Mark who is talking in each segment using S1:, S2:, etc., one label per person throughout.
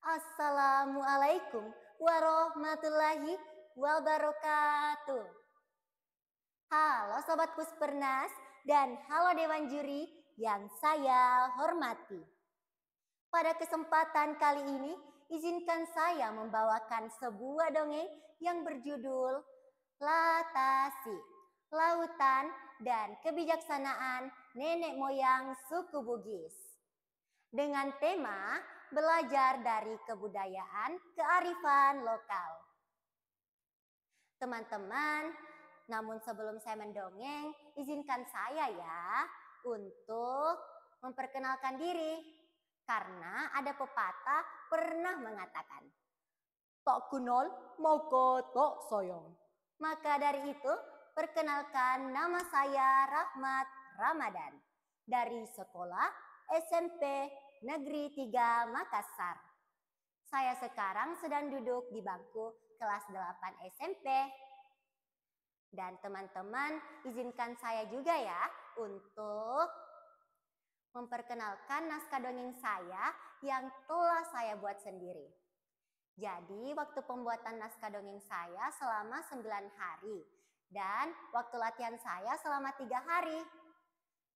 S1: Assalamualaikum warahmatullahi wabarakatuh. Halo Sobat Puspernas dan halo Dewan Juri yang saya hormati. Pada kesempatan kali ini, izinkan saya membawakan sebuah dongeng yang berjudul Latasi, Lautan dan Kebijaksanaan Nenek Moyang Suku Bugis. Dengan tema belajar dari kebudayaan kearifan lokal. Teman-teman, namun sebelum saya mendongeng, izinkan saya ya untuk memperkenalkan diri. Karena ada pepatah pernah mengatakan, tak kenal maka tak sayang. Maka dari itu, perkenalkan nama saya Rahmat Ramadan dari sekolah SMP Negeri 3 Makassar. Saya sekarang sedang duduk di bangku kelas 8 SMP. Dan teman-teman, izinkan saya juga ya untuk memperkenalkan naskah dongeng saya yang telah saya buat sendiri. Jadi, waktu pembuatan naskah dongeng saya selama 9 hari dan waktu latihan saya selama 3 hari.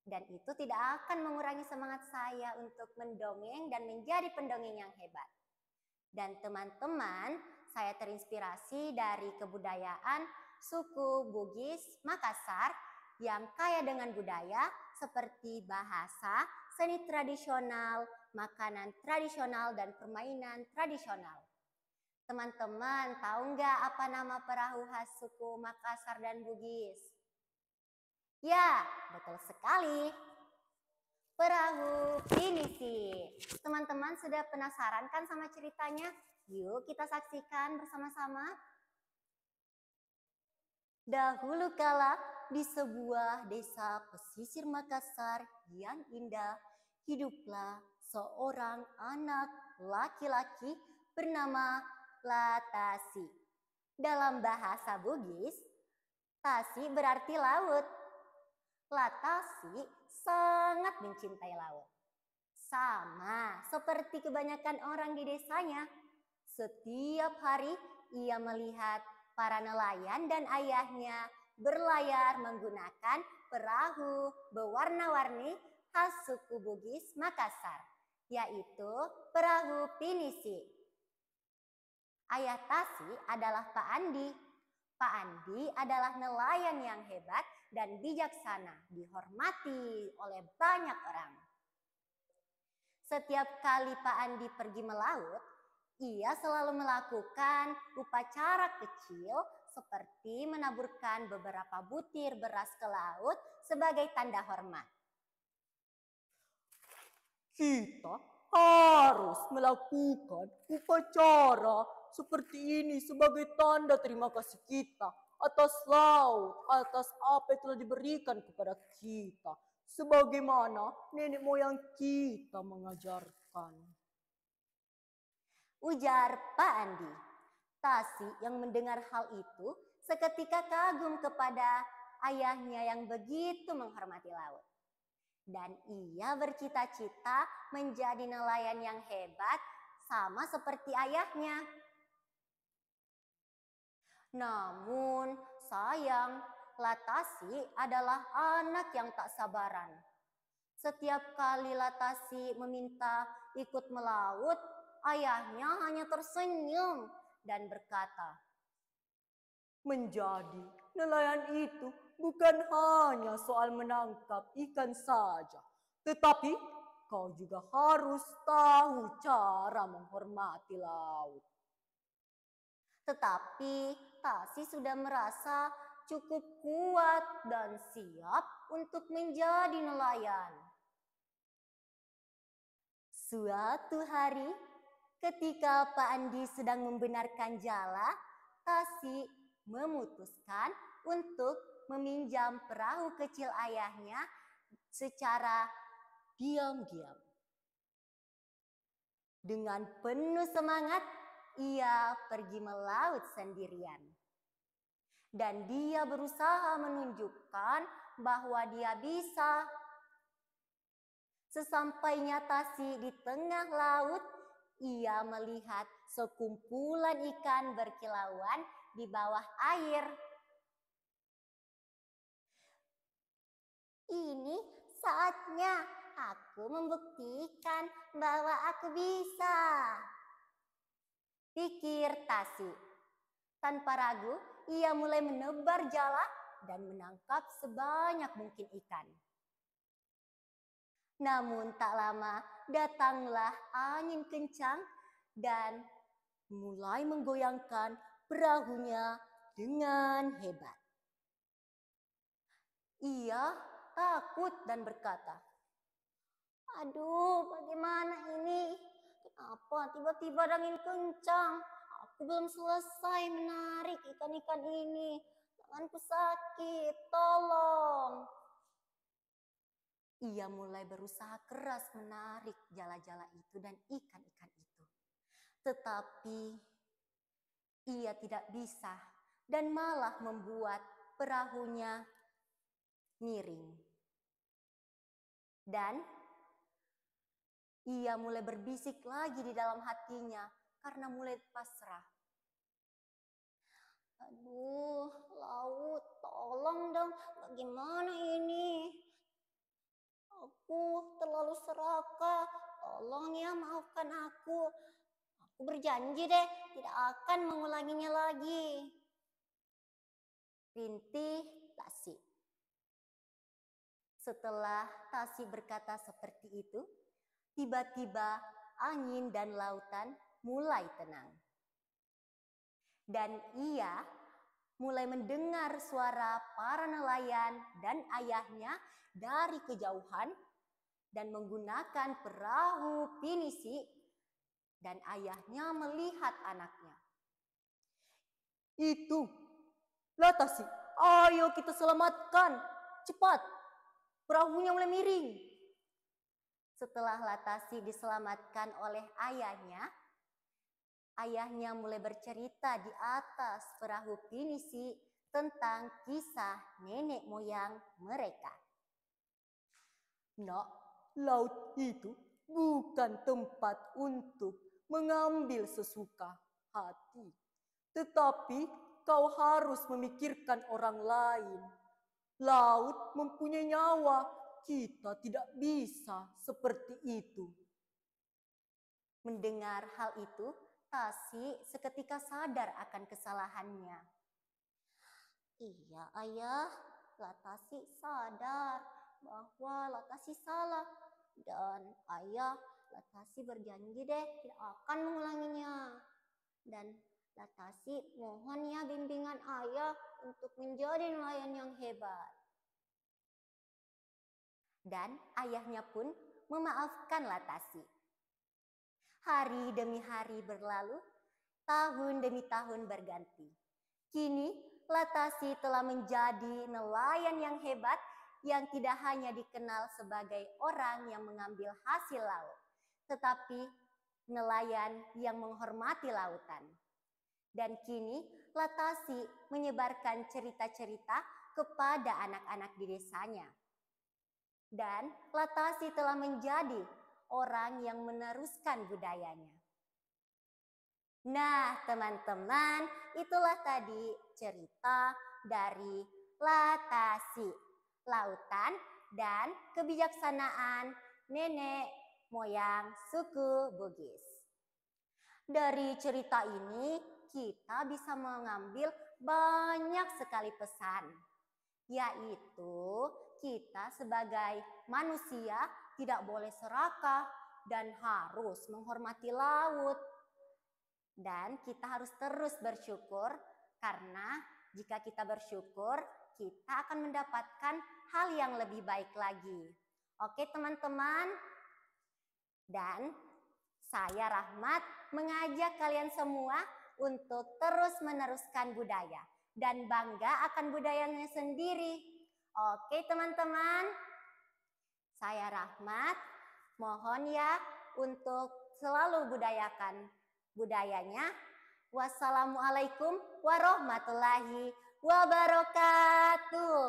S1: Dan itu tidak akan mengurangi semangat saya untuk mendongeng dan menjadi pendongeng yang hebat. Dan teman-teman, saya terinspirasi dari kebudayaan suku Bugis Makassar yang kaya dengan budaya seperti bahasa, seni tradisional, makanan tradisional, dan permainan tradisional. Teman-teman, tahu nggak apa nama perahu khas suku Makassar dan Bugis? Ya, betul sekali. Perahu pinisi. Teman-teman sudah penasaran kan sama ceritanya? Yuk kita saksikan bersama-sama. Dahulu kala di sebuah desa pesisir Makassar yang indah, hiduplah seorang anak laki-laki bernama Latasi. Dalam bahasa Bugis, Tasi berarti laut. Latasi sangat mencintai laut. Sama seperti kebanyakan orang di desanya. Setiap hari ia melihat para nelayan dan ayahnya berlayar menggunakan perahu berwarna-warni khas suku Bugis Makassar, yaitu perahu pinisi. Ayah Tasi adalah Pak Andi. Pak Andi adalah nelayan yang hebat dan bijaksana, dihormati oleh banyak orang. Setiap kali Pak Andi pergi melaut, ia selalu melakukan upacara kecil seperti menaburkan beberapa butir beras ke laut sebagai tanda hormat.
S2: Kita harus melakukan upacara seperti ini sebagai tanda terima kasih kita atas laut, atas apa yang telah diberikan kepada kita. Sebagaimana nenek moyang kita mengajarkan.
S1: Ujar Pak Andi. Tasi yang mendengar hal itu seketika kagum kepada ayahnya yang begitu menghormati laut. Dan ia bercita-cita menjadi nelayan yang hebat sama seperti ayahnya. Namun sayang, Latasi adalah anak yang tak sabaran. Setiap kali Latasi meminta ikut melaut, ayahnya hanya tersenyum dan berkata,
S2: menjadi nelayan itu bukan hanya soal menangkap ikan saja, tetapi kau juga harus tahu cara menghormati laut.
S1: Tetapi Tasi sudah merasa cukup kuat dan siap untuk menjadi nelayan. Suatu hari, ketika Pak Andi sedang membenarkan jala, Tasi memutuskan untuk meminjam perahu kecil ayahnya secara diam-diam. Dengan penuh semangat, ia pergi melaut sendirian. Dan dia berusaha menunjukkan bahwa dia bisa. Sesampainya Tasi di tengah laut, ia melihat sekumpulan ikan berkilauan di bawah air. Ini saatnya aku membuktikan bahwa aku bisa, pikir Tasi. Tanpa ragu, ia mulai menebar jala dan menangkap sebanyak mungkin ikan. Namun tak lama datanglah angin kencang dan mulai menggoyangkan perahunya dengan hebat. Ia takut dan berkata, "Aduh, bagaimana ini? Kenapa tiba-tiba angin kencang? Aku belum selesai menarik ikan-ikan ini. Tanganku sakit, tolong." Ia mulai berusaha keras menarik jala-jala itu dan ikan-ikan itu. Tetapi ia tidak bisa dan malah membuat perahunya miring. Dan ia mulai berbisik lagi di dalam hatinya karena mulai pasrah. "Aduh, laut, tolong dong, bagaimana ini? Aku terlalu serakah, tolong ya maafkan aku. Aku berjanji deh tidak akan mengulanginya lagi." Rintih Tasi. Setelah Tasi berkata seperti itu, tiba-tiba angin dan lautan mulai tenang. Dan ia mulai mendengar suara para nelayan dan ayahnya dari kejauhan dan menggunakan perahu pinisi, dan ayahnya melihat anaknya.
S2: "Itulah Tasi, ayo kita selamatkan, cepat, perahunya mulai miring."
S1: Setelah Latasi diselamatkan oleh ayahnya mulai bercerita di atas perahu pinisi tentang kisah nenek moyang mereka.
S2: "Nak, laut itu bukan tempat untuk mengambil sesuka hati. Tetapi kau harus memikirkan orang lain. Laut mempunyai nyawa, kita tidak bisa seperti itu."
S1: Mendengar hal itu, Tasi seketika sadar akan kesalahannya. "Iya ayah, Latasi sadar bahwa Latasi salah. Dan ayah, Latasi berjanji deh tidak akan mengulanginya. Dan Latasi mohon ya bimbingan ayah untuk menjadi nelayan yang hebat." Dan ayahnya pun memaafkan Latasi. Hari demi hari berlalu, tahun demi tahun berganti. Kini Latasi telah menjadi nelayan yang hebat yang tidak hanya dikenal sebagai orang yang mengambil hasil laut, tetapi nelayan yang menghormati lautan. Dan kini Latasi menyebarkan cerita-cerita kepada anak-anak di desanya. Dan Latasi telah menjadi orang yang meneruskan budayanya. Nah, teman-teman, itulah tadi cerita dari Latasi, lautan dan kebijaksanaan nenek moyang suku Bugis. Dari cerita ini kita bisa mengambil banyak sekali pesan, yaitu kita sebagai manusia tidak boleh serakah dan harus menghormati laut. Dan kita harus terus bersyukur, karena jika kita bersyukur, kita akan mendapatkan hal yang lebih baik lagi. Oke teman-teman? Dan saya Rahmat mengajak kalian semua untuk terus meneruskan budaya dan bangga akan budayanya sendiri. Oke teman-teman? Saya Rahmat, mohon ya untuk selalu budayakan budayanya. Wassalamualaikum warahmatullahi wabarakatuh.